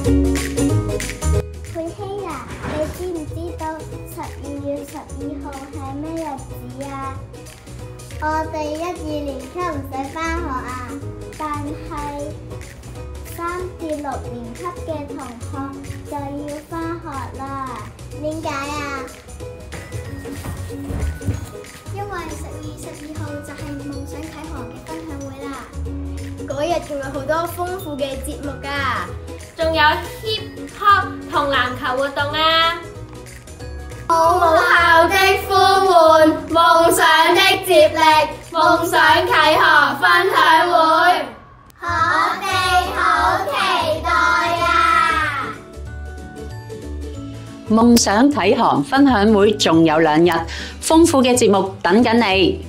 佩希啊，你知唔知道12月12號係咩日子啊？我哋1、2年級唔使返學啊，但係3至6年級嘅同學就要返學啦。點解啊？因為12月12號就係夢想啟航嘅分享會啦。嗰日仲有好多豐富嘅節目㗎，仲有 hip hop 同籃球活動啊！母校的呼喚，夢想的接力，夢想啟航分享會，我哋好期待啊！夢想啟航分享會仲有2日，豐富嘅節目等緊你。